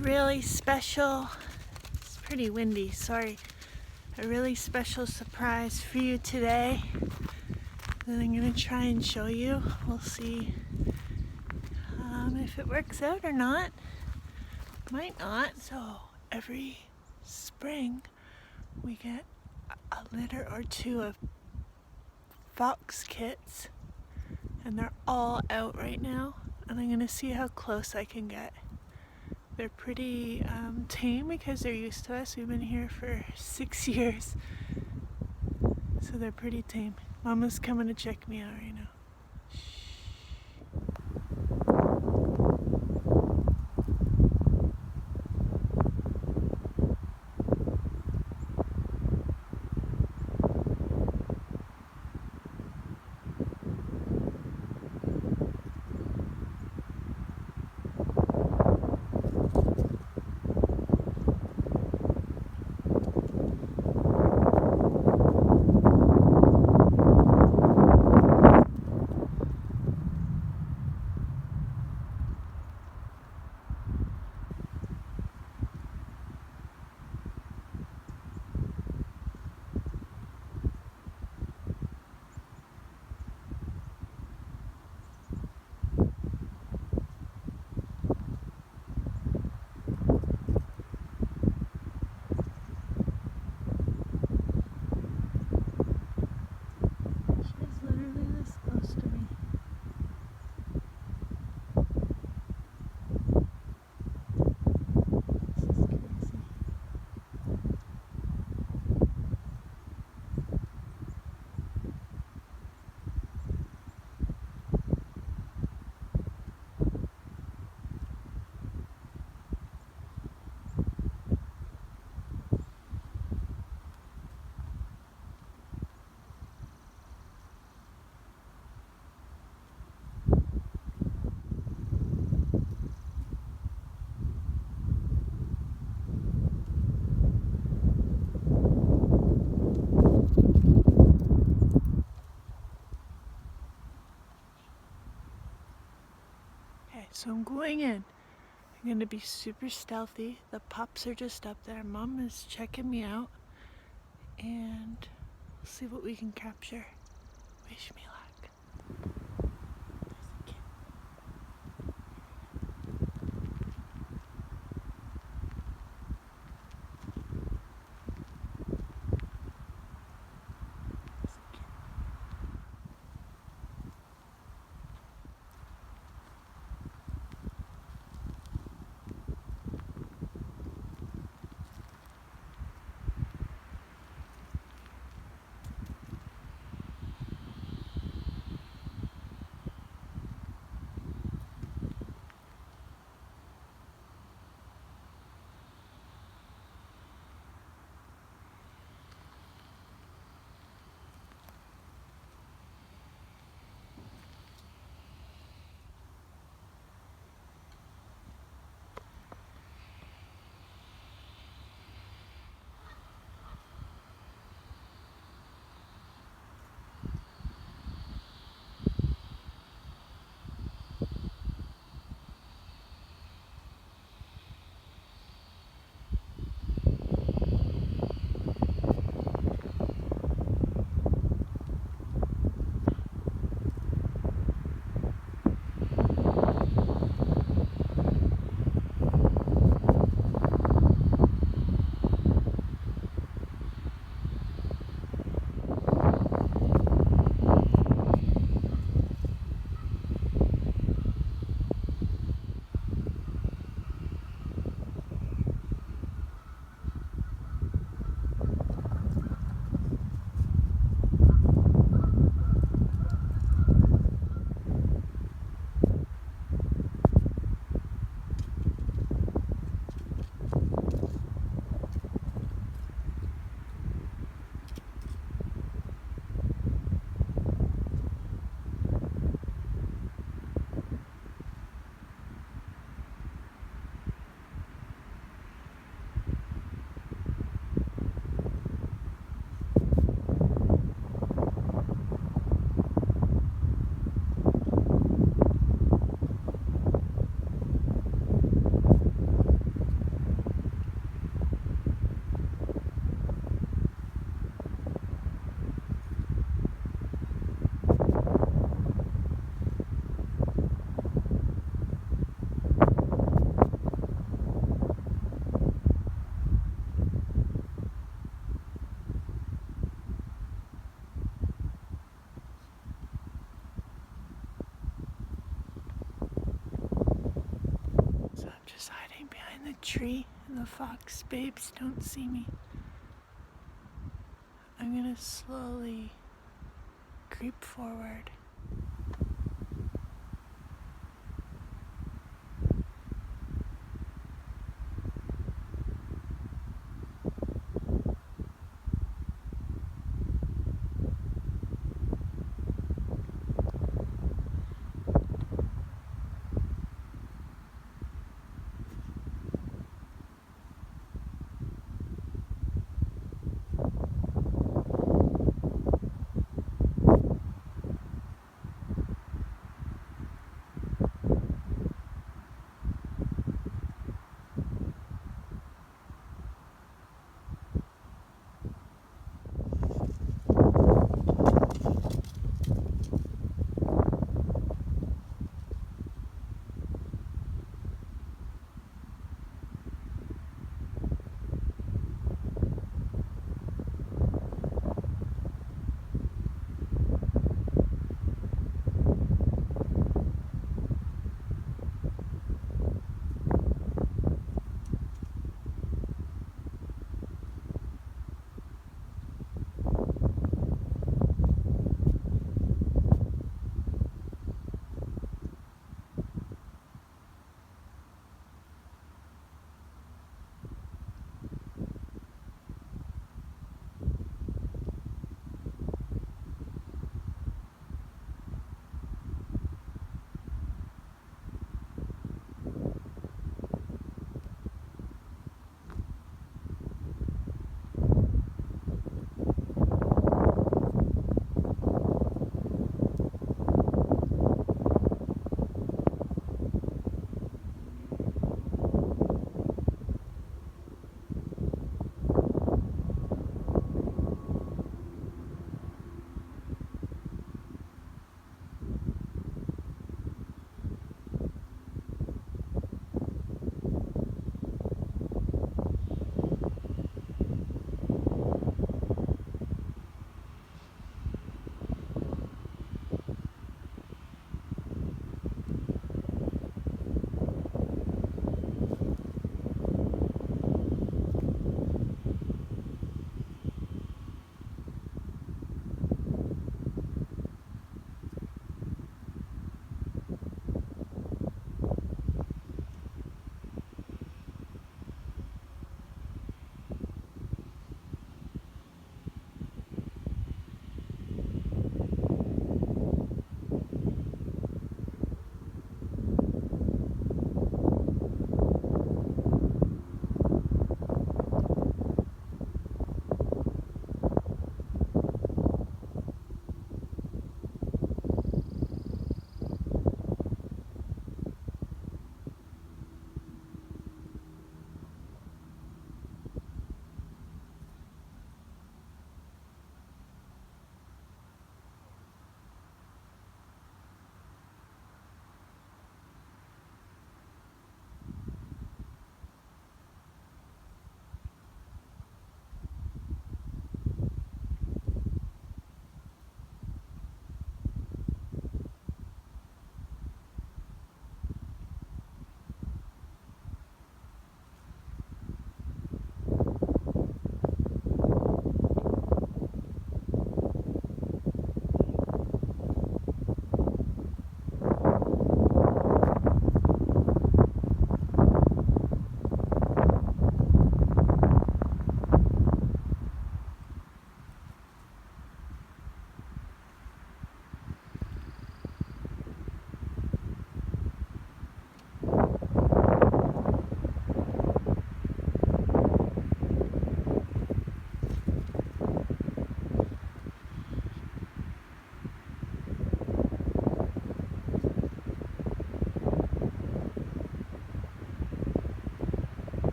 really special, it's pretty windy, sorry, a really special surprise for you today that I'm going to try and show you. We'll see if it works out or not. Might not. So every spring we get a litter or two of fox kits, and they're all out right now, and I'm going to see how close I can get. They're pretty tame because they're used to us. We've been here for 6 years, so they're pretty tame. Mama's coming to check me out right now. She's literally this close to me. This is crazy. Okay, so I'm going in. I'm going to be super stealthy. The pups are just up there. Mom is checking me out. And we'll see what we can capture. Wish me luck. There's a kid. There's a kid. a tree and the fox babes don't see me. I'm gonna slowly creep forward.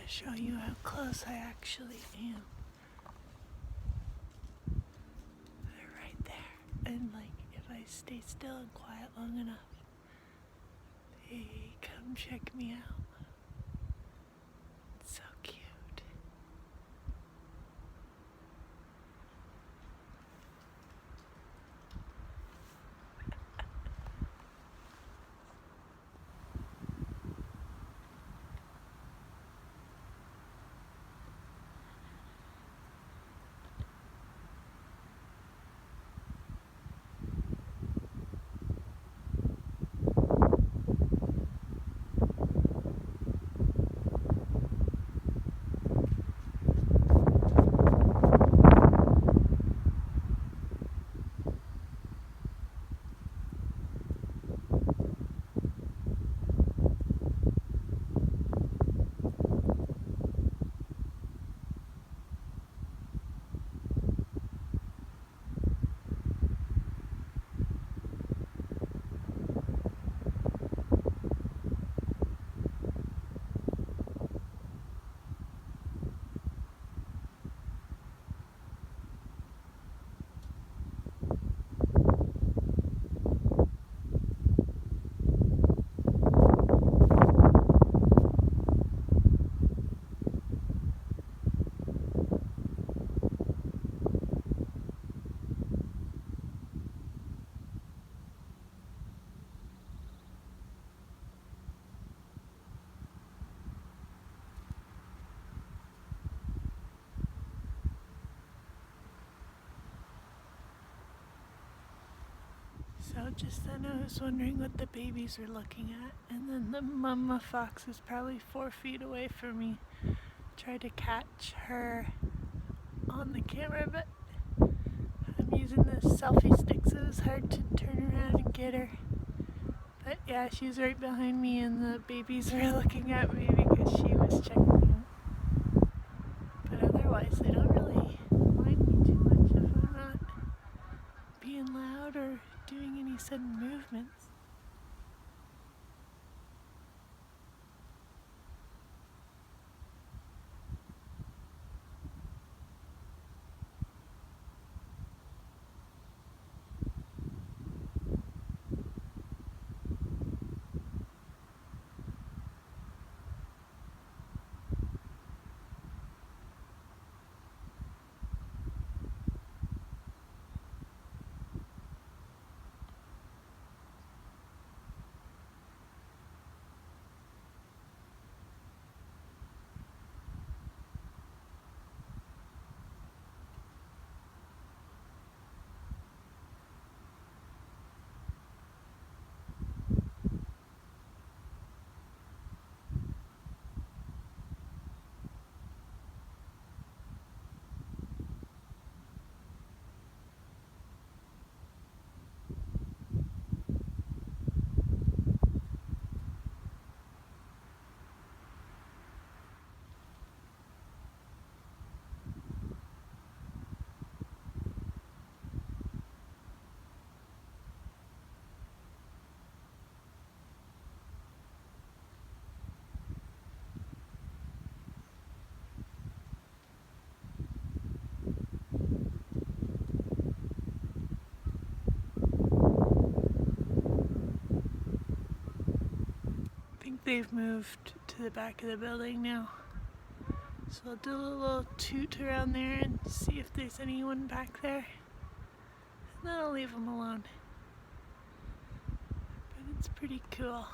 Show you how close I actually am. and like if I stay still and quiet long enough, they come check me out. It's so cute. So just then I was wondering what the babies were looking at, and then the mama fox is probably 4 feet away from me. Tried to catch her on the camera, but I'm using this selfie stick, so it was hard to turn around and get her. But yeah, she was right behind me, and the babies were looking at me because she was checking me out. But otherwise, they don't really mind me too much if I'm not being loud or doing any sudden movements. I think they've moved to the back of the building now. So I'll do a little toot around there and see if there's anyone back there. And then I'll leave them alone. But it's pretty cool.